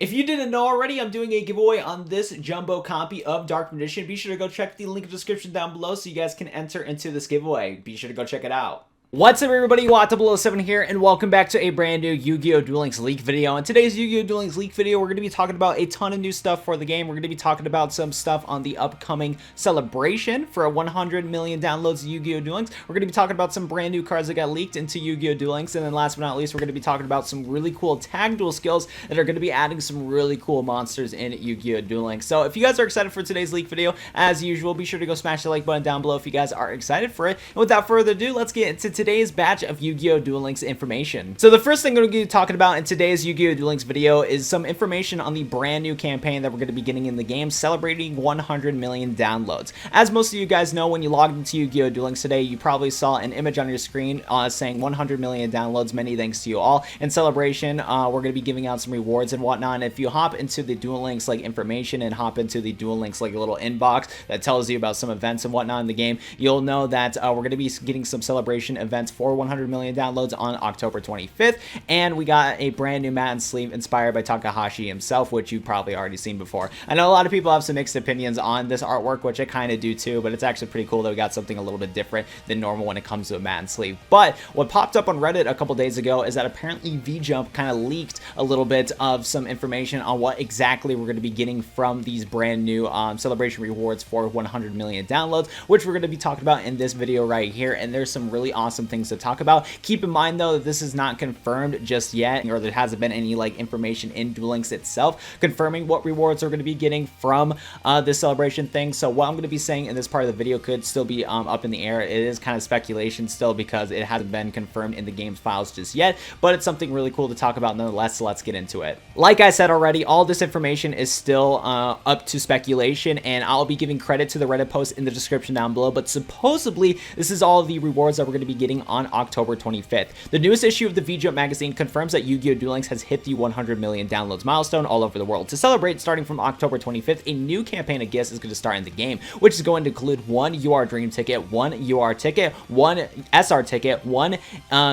If you didn't know already, I'm doing a giveaway on this jumbo copy of Dark Magician. Be sure to go check the link in the description down below so you guys can enter into this giveaway. Be sure to go check it out. What's up everybody, Watt007 here, and welcome back to a brand new Yu-Gi-Oh! Duel Links leak video. In today's Yu-Gi-Oh! Duel Links leak video, we're going to be talking about a ton of new stuff for the game. We're going to be talking about some stuff on the upcoming celebration for 100 million downloads of Yu-Gi-Oh! Duel Links. We're going to be talking about some brand new cards that got leaked into Yu-Gi-Oh! Duel Links, and then last but not least, we're going to be talking about some really cool Tag Duel Skills that are going to be adding some really cool monsters in Yu-Gi-Oh! Duel Links. So if you guys are excited for today's leak video, as usual, be sure to go smash the like button down below if you guys are excited for it. And without further ado, let's get into today's batch of Yu-Gi-Oh! Duel Links information. So the first thing we're going to be talking about in today's Yu-Gi-Oh! Duel Links video is some information on the brand new campaign that we're going to be getting in the game, celebrating 100 million downloads. As most of you guys know, when you logged into Yu-Gi-Oh! Duel Links today, you probably saw an image on your screen saying 100 million downloads. Many thanks to you all. In celebration, we're going to be giving out some rewards and whatnot. And if you hop into the Duel Links like information and hop into the Duel Links like a little inbox that tells you about some events and whatnot in the game, you'll know that we're going to be getting some celebration events for 100 million downloads on October 25th, and we got a brand new mat and sleeve inspired by Takahashi himself, which you've probably already seen before. I know a lot of people have some mixed opinions on this artwork, which I kind of do too, but it's actually pretty cool that we got something a little bit different than normal when it comes to a mat and sleeve. But what popped up on Reddit a couple days ago is that apparently VJump kind of leaked a little bit of some information on what exactly we're going to be getting from these brand new celebration rewards for 100 million downloads, which we're going to be talking about in this video right here. And there's some really awesome things to talk about. Keep in mind though that this is not confirmed just yet, or there hasn't been any like information in Duel Links itself confirming what rewards we're going to be getting from this celebration thing. So what I'm going to be saying in this part of the video could still be up in the air. It is kind of speculation still because it hasn't been confirmed in the game's files just yet, but it's something really cool to talk about nonetheless, so let's get into it. Like I said already, all this information is still up to speculation, and I'll be giving credit to the Reddit post in the description down below, but supposedly this is all of the rewards that we're going to be getting on October 25th. The newest issue of the VJump magazine confirms that Yu-Gi-Oh! Duel Links has hit the 100 million downloads milestone all over the world. To celebrate, starting from October 25th, a new campaign of gifts is going to start in the game, which is going to include one UR Dream ticket, one UR ticket, one SR ticket, one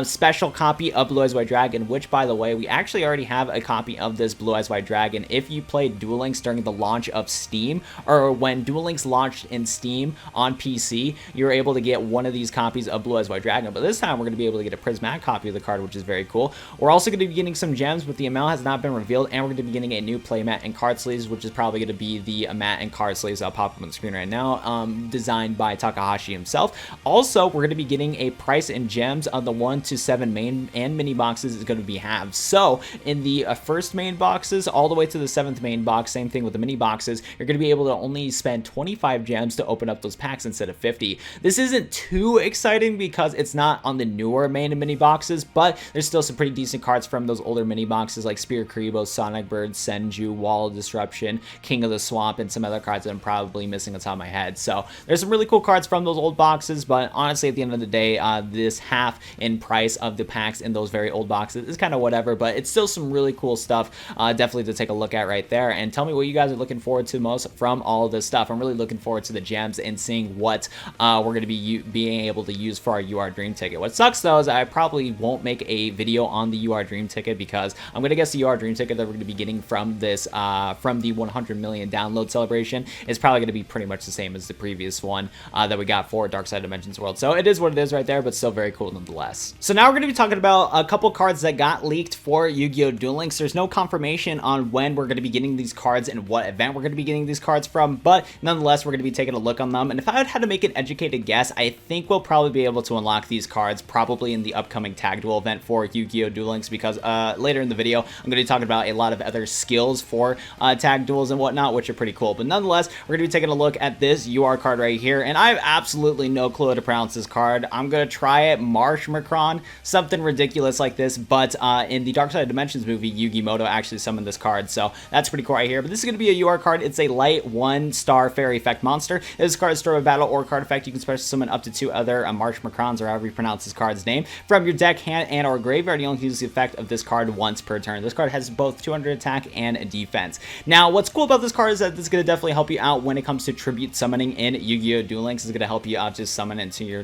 special copy of Blue Eyes White Dragon, which, by the way, we actually already have a copy of this Blue Eyes White Dragon. If you played Duel Links during the launch of Steam, or when Duel Links launched in Steam on PC, you're able to get one of these copies of Blue Eyes White Dragon, but this time we're going to be able to get a prismatic copy of the card, which is very cool. We're also going to be getting some gems, but the amount has not been revealed, and we're going to be getting a new playmat and card sleeves, which is probably going to be the mat and card sleeves I'll pop up on the screen right now, designed by Takahashi himself. Also, we're going to be getting a price and gems on the 1 to 7 main and mini boxes is going to be halved. So in the first main boxes all the way to the 7th main box, same thing with the mini boxes, you're going to be able to only spend 25 gems to open up those packs instead of 50. This isn't too exciting because it's not on the newer main and mini boxes, but there's still some pretty decent cards from those older mini boxes like Spear Karibo, Sonic Bird, Senju, Wall of Disruption, King of the Swamp, and some other cards that I'm probably missing on top of my head. So there's some really cool cards from those old boxes, but honestly at the end of the day, this half in price of the packs in those very old boxes is kind of whatever, but it's still some really cool stuff definitely to take a look at right there. And tell me what you guys are looking forward to most from all of this stuff. I'm really looking forward to the gems and seeing what we're going to be being able to use for our UR Dream ticket. What sucks though is I probably won't make a video on the UR Dream ticket because I'm going to guess the UR Dream ticket that we're going to be getting from this from the 100 million download celebration is probably going to be pretty much the same as the previous one that we got for Dark Side Dimensions World. So it is what it is right there, but still very cool nonetheless. So now we're going to be talking about a couple cards that got leaked for Yu-Gi-Oh! Duel Links. There's no confirmation on when we're going to be getting these cards and what event we're going to be getting these cards from, but nonetheless we're going to be taking a look on them. And if I had to make an educated guess, I think we'll probably be able to unlock these cards probably in the upcoming Tag Duel event for Yu-Gi-Oh! Duel Links, because later in the video I'm going to be talking about a lot of other skills for tag duels and whatnot, which are pretty cool. But nonetheless, we're going to be taking a look at this UR card right here, and I have absolutely no clue how to pronounce this card. I'm going to try it. Marshmacaron, something ridiculous like this, but in the Dark Side of Dimensions movie, Yugi Muto actually summoned this card, so that's pretty cool right here. But this is going to be a UR card. It's a light 1-star fairy effect monster. This card is stored with battle or card effect. You can special summon up to 2 other Marshmacarons, or however you pronounce this card's name, from your deck, hand, and or graveyard. You only use the effect of this card once per turn. This card has both 200 attack and defense. Now, what's cool about this card is that this is going to definitely help you out when it comes to tribute summoning in Yu-Gi-Oh! Duel Links. It's going to help you out just summon into your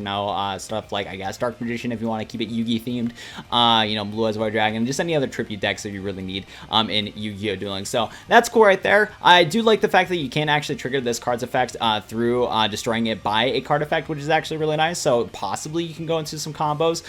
stuff like, I guess, Dark Magician if you want to keep it Yugi themed, you know, Blue Eyes White Dragon, just any other tribute decks that you really need in Yu-Gi-Oh! Duel Links. So that's cool right there. I do like the fact that you can actually trigger this card's effect through destroying it by a card effect, which is actually really nice. So possibly you can go into some combos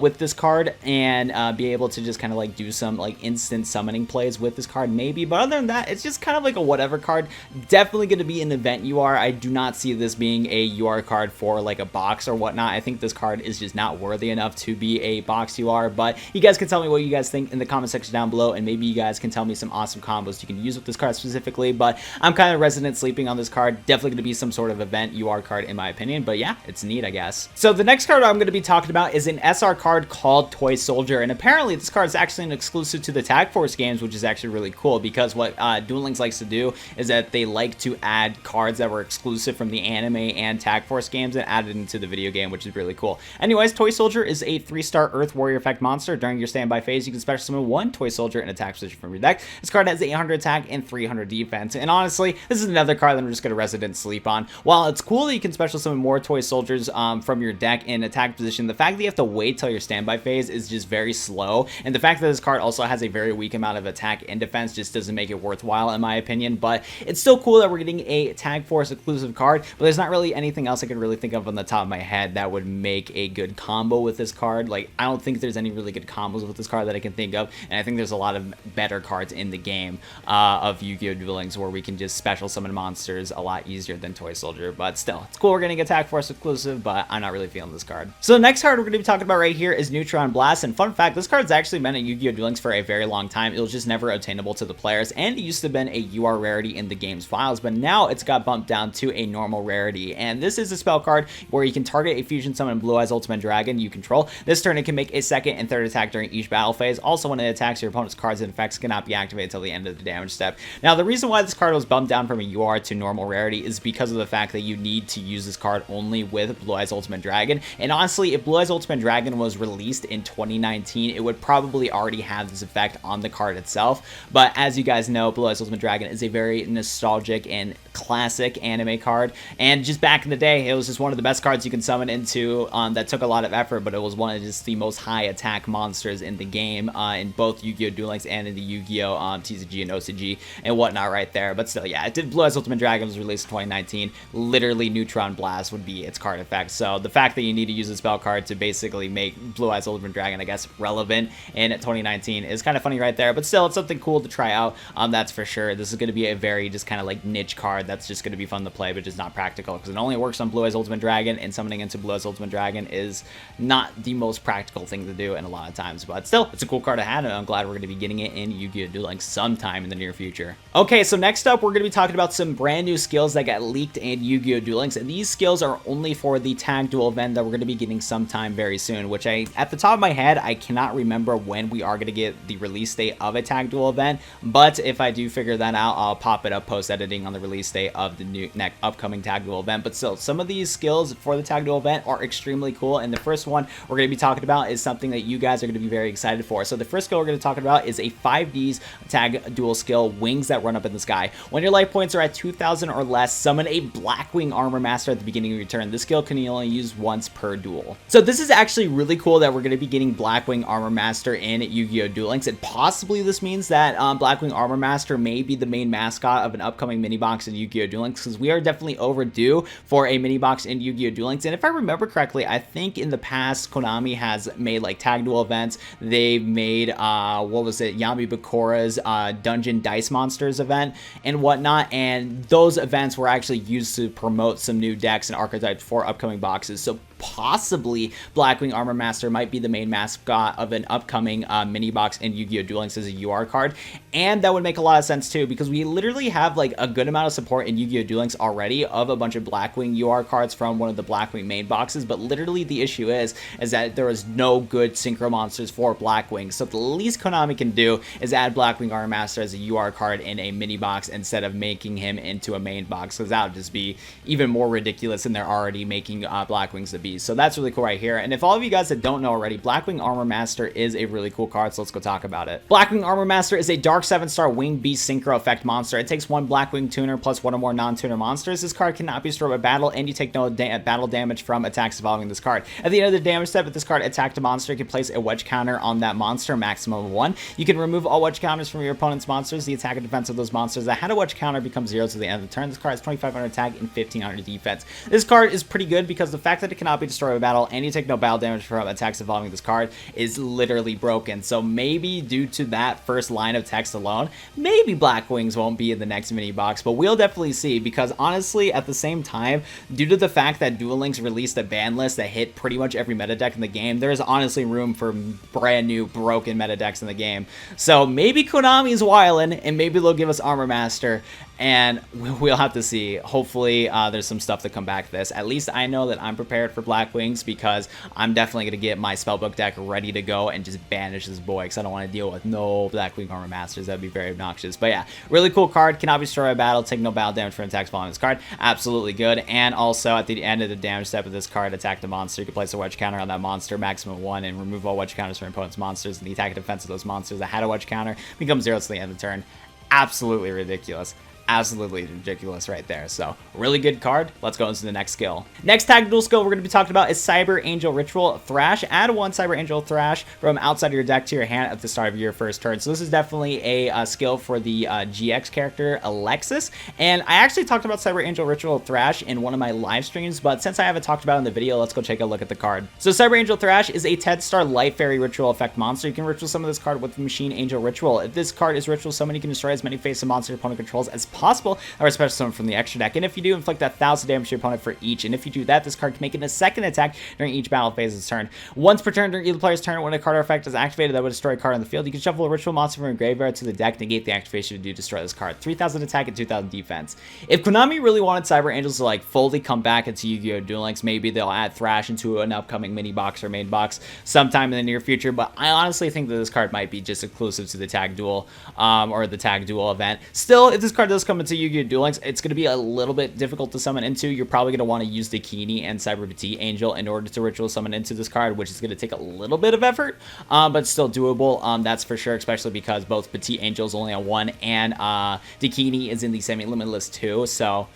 with this card and be able to just kind of like do some like instant summoning plays with this card maybe. But other than that, it's just kind of like a whatever card. Definitely going to be an event UR. I do not see this being a UR card for like a box or whatnot. I think this card is just not worthy enough to be a box UR. But you guys can tell me what you guys think in the comment section down below, and maybe you guys can tell me some awesome combos you can use with this card specifically. But I'm kind of resident sleeping on this card. Definitely going to be some sort of event UR card in my opinion. But yeah, it's neat, I guess. So the next card I'm going to be talking about is an SR card called Toy Soldier, and apparently this card is actually an exclusive to the Tag Force games, which is actually really cool because what Duel Links likes to do is that they like to add cards that were exclusive from the anime and Tag Force games and add it into the video game, which is really cool. Anyways, Toy Soldier is a 3-star Earth Warrior effect monster. During your standby phase, you can special summon one Toy Soldier in attack position from your deck. This card has 800 attack and 300 defense, and honestly, this is another card that I'm just going to resident sleep on. While it's cool that you can special summon more Toy Soldiers from your deck in attack position, the fact that you have to wait till your standby phase is just very slow, and the fact that this card also has a very weak amount of attack and defense just doesn't make it worthwhile in my opinion. But it's still cool that we're getting a Tag Force exclusive card, but there's not really anything else I can really think of on the top of my head that would make a good combo with this card. Like, I don't think there's any really good combos with this card that I can think of, and I think there's a lot of better cards in the game of Yu-Gi-Oh! Duel Links where we can just special summon monsters a lot easier than Toy Soldier. But still, it's cool we're getting a Tag Force exclusive, but I'm not really feeling this card. So the next card we're going to be talking about right here is Neutron Blast, and fun fact, this card's actually been at Yu-Gi-Oh! Duel Links for a very long time. It was just never obtainable to the players, and it used to have been a UR rarity in the game's files, but now it's got bumped down to a normal rarity. And this is a spell card where you can target a fusion summon Blue Eyes Ultimate Dragon you control. This turn it can make a second and third attack during each battle phase. Also, when it attacks, your opponent's cards and effects cannot be activated until the end of the damage step. Now, the reason why this card was bumped down from a UR to normal rarity is because of the fact that you need to use this card only with Blue Eyes Ultimate Dragon. And honestly, if Blue Eyes Ultimate Dragon was released in 2019, it would probably already have this effect on the card itself. But as you guys know, Blue Eyes Ultimate Dragon is a very nostalgic and classic anime card, and just back in the day, it was just one of the best cards you can summon into that took a lot of effort, but it was one of just the most high attack monsters in the game in both Yu-Gi-Oh! Duel Links and in the Yu-Gi-Oh! TCG and OCG and whatnot right there. But still, yeah, it did. Blue Eyes Ultimate Dragon was released in 2019. Literally, Neutron Blast would be its card effect. So the fact that you need to use a spell card to basically make Blue Eyes Ultimate Dragon, I guess, relevant in 2019 is kind of funny right there. But still, it's something cool to try out. That's for sure. This is going to be a very just kind of like niche card that's just going to be fun to play, but just not practical because it only works on Blue Eyes Ultimate Dragon, and summoning into Blue Eyes Ultimate Dragon is not the most practical thing to do in a lot of times. But still, it's a cool card to have, and I'm glad we're going to be getting it in Yu-Gi-Oh! Duel Links sometime in the near future. Okay, so next up, we're going to be talking about some brand new skills that got leaked in Yu-Gi-Oh! Duel Links, and these skills are only for the Tag Duel event that we're going to be getting sometime very soon, which at the top of my head, I cannot remember when we are going to get the release date of a Tag Duel event, but if I do figure that out, I'll pop it up post-editing on the release date of the new upcoming Tag Duel event. But still, some of these skills for the Tag Duel event are extremely cool, and the first one we're going to be talking about is something that you guys are going to be very excited for. So the first skill we're going to talk about is a 5Ds Tag Duel skill, Wings That Run Up in the Sky. When your life points are at 2,000 or less, summon a Blackwing Armor Master at the beginning of your turn. This skill can only use once per duel. So this is actually really cool that we're going to be getting Blackwing Armor Master in Yu-Gi-Oh! Duel Links, and possibly this means that Blackwing Armor Master may be the main mascot of an upcoming mini box in Yu-Gi-Oh! Duel Links, because we are definitely overdue for a mini box in Yu-Gi-Oh! Duel Links. And if I remember correctly, I think in the past Konami has made like Tag Duel events. They've made what was it, Yami Bakura's Dungeon Dice Monsters event and whatnot, and those events were actually used to promote some new decks and archetypes for upcoming boxes. So possibly Blackwing Armor Master might be the main mascot of an upcoming mini box in Yu-Gi-Oh! Duel Links as a UR card, and that would make a lot of sense too, because we literally have like a good amount of support in Yu-Gi-Oh! Duel Links already of a bunch of Blackwing UR cards from one of the Blackwing main boxes, but literally the issue is that there is no good synchro monsters for Blackwing. So the least Konami can do is add Blackwing Armor Master as a UR card in a mini box instead of making him into a main box, because that would just be even more ridiculous than they're already making Blackwings to be. beast. So that's really cool right here. And if all of you guys that don't know already, Blackwing Armor Master is a really cool card, so let's go talk about it. Blackwing Armor Master is a dark 7-star winged beast synchro effect monster. It takes 1 Blackwing tuner plus 1 or more non-tuner monsters. This card cannot be destroyed by battle, and you take no battle damage from attacks involving this card. At the end of the damage step, if this card attacked a monster, you can place a wedge counter on that monster, maximum of 1. You can remove all wedge counters from your opponent's monsters. The attack and defense of those monsters that had a wedge counter becomes 0 to the end of the turn. This card has 2500 attack and 1500 defense. This card is pretty good because the fact that it cannot be destroyed by battle and you take no battle damage from attacks involving this card is literally broken. So maybe due to that first line of text alone, maybe Blackwings won't be in the next mini box, but we'll definitely see, because honestly, at the same time, due to the fact that Duel Links released a ban list that hit pretty much every meta deck in the game, there's honestly room for brand new broken meta decks in the game. So maybe Konami's wildin', and maybe they'll give us Armor Master, and we'll have to see. Hopefully there's some stuff to come back to this. At least I know that I'm prepared for Blackwings, because I'm definitely going to get my spellbook deck ready to go and just banish this boy, because I don't want to deal with no Blackwing Armor Masters. That'd be very obnoxious. But yeah, really cool card. Cannot be destroyed by battle. Take no battle damage from attacks following this card. Absolutely good. And also at the end of the damage step of this card, attack the monster. You can place a wedge counter on that monster, maximum 1, and remove all wedge counters from your opponent's monsters. And the attack and defense of those monsters that had a wedge counter becomes 0 to the end of the turn. Absolutely ridiculous. Absolutely ridiculous right there. So really good card. Let's go into the next skill. Next tag duel skill we're going to be talking about is Cyber Angel Ritual Thrash. Add 1 Cyber Angel Thrash from outside of your deck to your hand at the start of your first turn. So this is definitely a skill for the GX character Alexis, and I actually talked about Cyber Angel Ritual Thrash in one of my live streams, but since I haven't talked about it in the video, let's go take a look at the card. So Cyber Angel Thrash is a 10-star Light Fairy Ritual effect monster. You can ritual summon this card with Machine Angel Ritual. If this card is ritual summoned, you can destroy as many face of monster your opponent controls as possible, or special summon from the extra deck. And if you do, inflict 1,000 damage to your opponent for each. And if you do that, this card can make it a second attack during each battle phase of its turn. Once per turn during either player's turn, when a card or effect is activated that would destroy a card on the field, you can shuffle a ritual monster from your graveyard to the deck, negate the activation to destroy this card. 3,000 attack and 2,000 defense. If Konami really wanted Cyber Angels to like fully come back into Yu-Gi-Oh! Duel Links, maybe they'll add Thrash into an upcoming mini box or main box sometime in the near future. But I honestly think that this card might be just exclusive to the Tag Duel or the Tag Duel event. Still, if this card does come into Yu-Gi-Oh! Duel Links, it's going to be a little bit difficult to summon into. You're probably going to want to use Dakini and Cyber Petite Angel in order to ritual summon into this card, which is going to take a little bit of effort, but still doable. That's for sure, especially because both Petite Angel is only on 1 and Dakini is in the semi-limitless too. So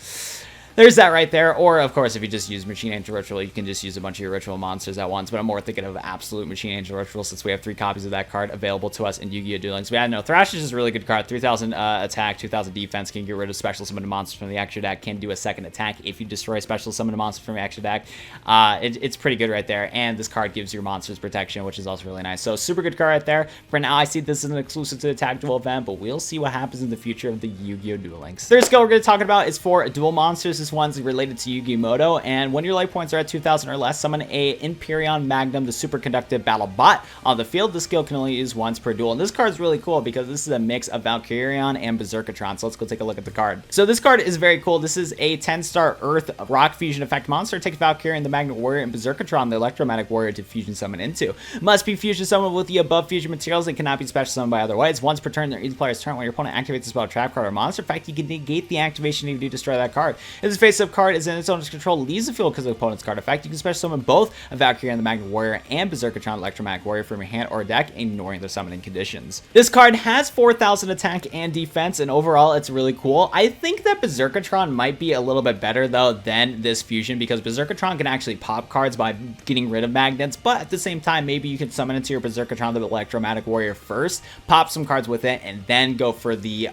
there's that right there. Or, of course, if you just use Machine Angel Ritual, you can just use a bunch of your ritual monsters at once. But I'm more thinking of Absolute Machine Angel Ritual, since we have 3 copies of that card available to us in Yu-Gi-Oh! Duel Links. But yeah, no, Thrash is just a really good card. 3,000 attack, 2,000 defense, can get rid of special summoned monsters from the extra deck, can do a second attack if you destroy special summoned monsters from the extra deck. It's pretty good right there. And this card gives your monsters protection, which is also really nice. So, super good card right there. For now, I see this as an exclusive to the Tag Duel event, but we'll see what happens in the future of the Yu-Gi-Oh! Duel Links. Third skill we're going to talk about is for dual monsters. This one's related to Yugi Muto, and when your life points are at 2,000 or less, summon a Imperion Magnum, the Superconductive Battlebot on the field. This skill can only use once per duel, and this card is really cool because this is a mix of Valkyrion and Berserkatron. So let's go take a look at the card. So this card is very cool. This is a 10-star Earth Rock Fusion effect monster. It takes Valkyrion, the Magnet Warrior, and Berserkatron, the Electromagnetic Warrior, to fusion summon into. Must be fusion summoned with the above fusion materials and cannot be special summoned by other ways. Once per turn during each player's turn, when your opponent activates a spell, trap card, or monster effect, you can negate the activation if you do destroy that card. If this face-up card is in its own control, leaves the field because of the opponent's card effect, you can special summon both a Valkyrie, the Magnet Warrior, and Berserkatron, Electromagnetic Warrior from your hand or deck, ignoring their summoning conditions. This card has 4,000 attack and defense, and overall it's really cool. I think that Berserkatron might be a little bit better though than this fusion, because Berserkatron can actually pop cards by getting rid of magnets, but at the same time, maybe you can summon into your Berserkatron, the Electromagnetic Warrior first, pop some cards with it, and then go for the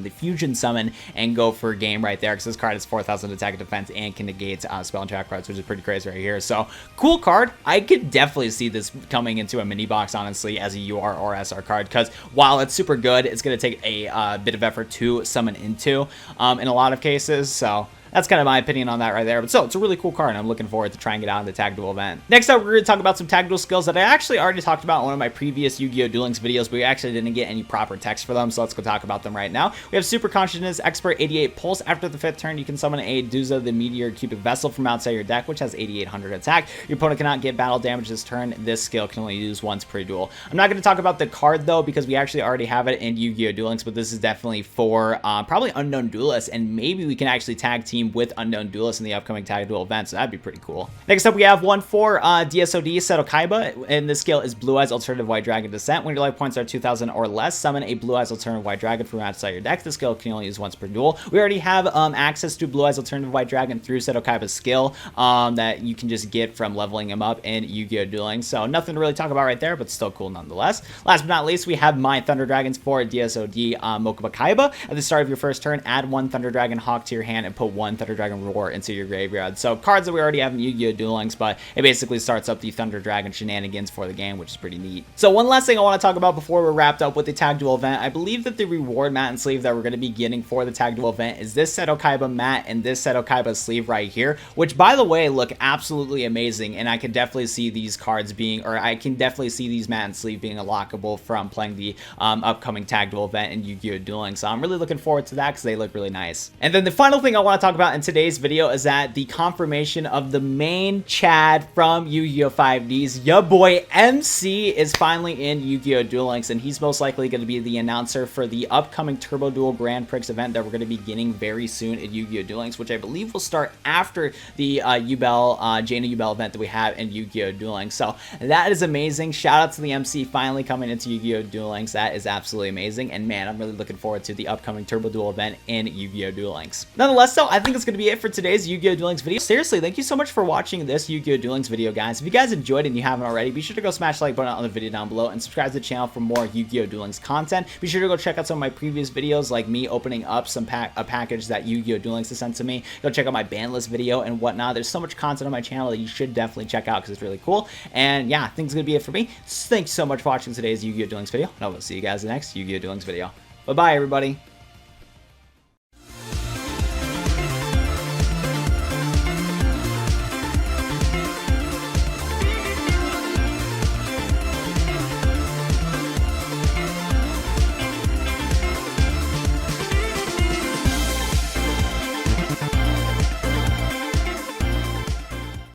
the fusion summon, and go for a game right there, because this card has 4,000 attack and defense and can negate spell and trap cards, which is pretty crazy right here. So cool card. I could definitely see this coming into a mini box, honestly, as a UR or SR card, because while it's super good, it's going to take a bit of effort to summon into in a lot of cases. So that's kind of my opinion on that right there. But so, it's a really cool card, and I'm looking forward to trying it out in the Tag Duel event. Next up, we're going to talk about some Tag Duel skills that I actually already talked about in one of my previous Yu-Gi-Oh! Duel Links videos, but we actually didn't get any proper text for them, so let's go talk about them right now. We have Super Consciousness Expert 88 Pulse. After the 5th turn, you can summon a Duza the Meteor Cubic Vessel from outside your deck, which has 8,800 attack. Your opponent cannot get battle damage this turn. This skill can only use once per duel. I'm not going to talk about the card, though, because we actually already have it in Yu-Gi-Oh! Duel Links, but this is definitely for probably unknown duelists, and maybe we can actually tag team team with Unknown Duelists in the upcoming Tag Duel event, so that'd be pretty cool. Next up, we have one for DSOD, Seto Kaiba, and this skill is Blue Eyes Alternative White Dragon Descent. When your life points are 2,000 or less, summon a Blue Eyes Alternative White Dragon from outside your deck. This skill can only use once per duel. We already have access to Blue Eyes Alternative White Dragon through Seto Kaiba's skill that you can just get from leveling him up in Yu-Gi-Oh! Duel Links, so nothing to really talk about right there, but still cool nonetheless. Last but not least, we have my Thunder Dragons for DSOD Mokuba Kaiba. At the start of your first turn, add one Thunder Dragon Hawk to your hand and put one Thunder Dragon Roar into your graveyard. So cards that we already have in Yu-Gi-Oh! Duel Links, but it basically starts up the Thunder Dragon shenanigans for the game, which is pretty neat. So one last thing I want to talk about before we're wrapped up with the Tag Duel event. I believe that the reward mat and sleeve that we're going to be getting for the Tag Duel event is this Seto Kaiba mat and this Seto Kaiba sleeve right here, which by the way look absolutely amazing, and I can definitely see these cards being, or I can definitely see these mat and sleeve being unlockable from playing the upcoming Tag Duel event in Yu-Gi-Oh! Duel Links. So I'm really looking forward to that because they look really nice. And then the final thing I want to talk about in today's video is that the confirmation of the main Chad from Yu-Gi-Oh! 5Ds, ya boy MC, is finally in Yu-Gi-Oh! Duel Links, and he's most likely going to be the announcer for the upcoming Turbo Duel Grand Prix event that we're going to be getting very soon at Yu-Gi-Oh! Duel Links, which I believe will start after the Jaina Yubel event that we have in Yu-Gi-Oh! Duel Links. So that is amazing. Shout out to the MC finally coming into Yu-Gi-Oh! Duel Links. That is absolutely amazing, and man, I'm really looking forward to the upcoming Turbo Duel event in Yu-Gi-Oh! Duel Links. Nonetheless, though, I think it's going to be it for today's Yu-Gi-Oh! Duel Links video. Seriously, thank you so much for watching this Yu-Gi-Oh! Duel Links video, guys. If you guys enjoyed it and you haven't already, be sure to go smash the like button on the video down below and subscribe to the channel for more Yu-Gi-Oh! Duel Links content. Be sure to go check out some of my previous videos, like me opening up a package that Yu-Gi-Oh! Duel Links has sent to me. Go check out my ban list video and whatnot. There's so much content on my channel that you should definitely check out because it's really cool. And yeah, I think it's going to be it for me. Thanks so much for watching today's Yu-Gi-Oh! Duel Links video, and I will see you guys in the next Yu-Gi-Oh! Duel Links video. Bye-bye, everybody.